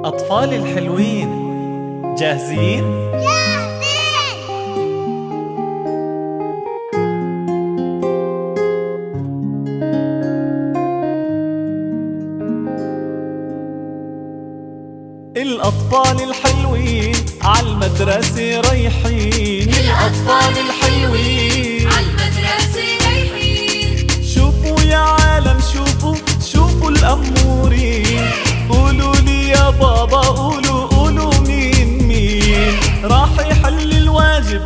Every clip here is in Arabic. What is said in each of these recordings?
أطفالي الحلوين، جاهزين؟ جاهزين! الأطفال الحلوين عالمدرسة رايحين. الأطفال الحلوين عالمدرسة رايحين. شوفوا يا عالم، شوفوا الأمورين. قولوا لي يا بابا، قولوا مين راح يحل الواجب؟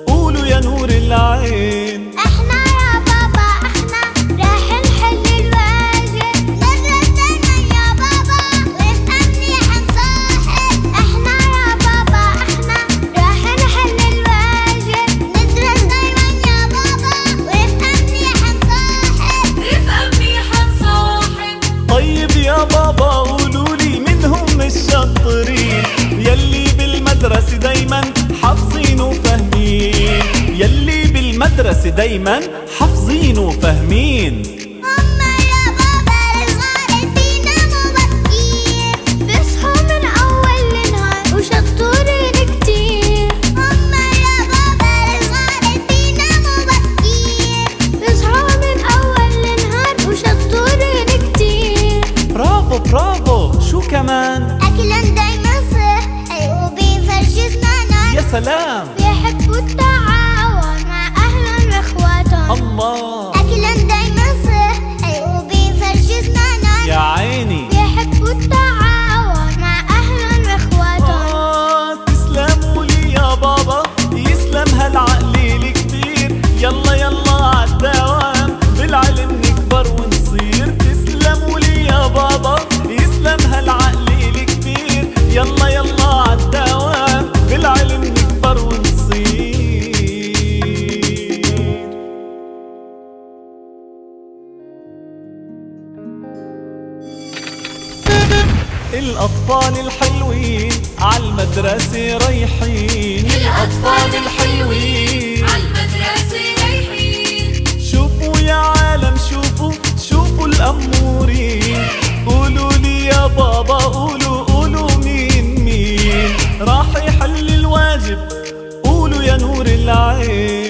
قولوا يا نور العين. احنا يا بابا، احنا راح نحل الواجب. ندرس دايما يا بابا ونبقى منيح نصاحب. احنا يا بابا، احنا راح نحل الواجب. ندرس دايما يا بابا ونبقى منيح نصاحب. طيب يا بابا، قولوا لي مين هم الشاطرين يلي بالمدرسة دايما حافظين وفاهمين؟ يلي بالمدرسة دايما حافظين وفاهمين. هما يا بابا الصغار بيناموا بكير، بيصحوا من أول النهار وشطورين كتير. هما يا بابا الصغار بيناموا بكير، بيصحوا من أول النهار وشطورين كتير. برافو، شو كمان؟ أكلن دايما صحي وبيفرجوا أسنانهم. يا سلام، بيحبوا التعاون مع أهلهم وإخواتهم. الله، أكلن دايما صحي وبيفرجوا أسنانهم. يا عيني، بيحبوا التعاون مع أهلهم وإخواتهم. تسلموا لي يا بابا، يسلم هالعقل الكبير. يلا عالدوام بالعلم نكبر ونصير. تسلموا لي يا بابا، يسلم هالعقل الكبير. يلا عالدوام بالعلم نكبر ونصير. الأطفال الحلوين عالمدرسة رايحين. الأطفال الحلوين عالمدرسة رايحين. شوفوا يا عالم، شوفوا الأمورين. قولوا لي يا بابا، قولوا مين راح يحل الواجب؟ قولوا يا نور العين.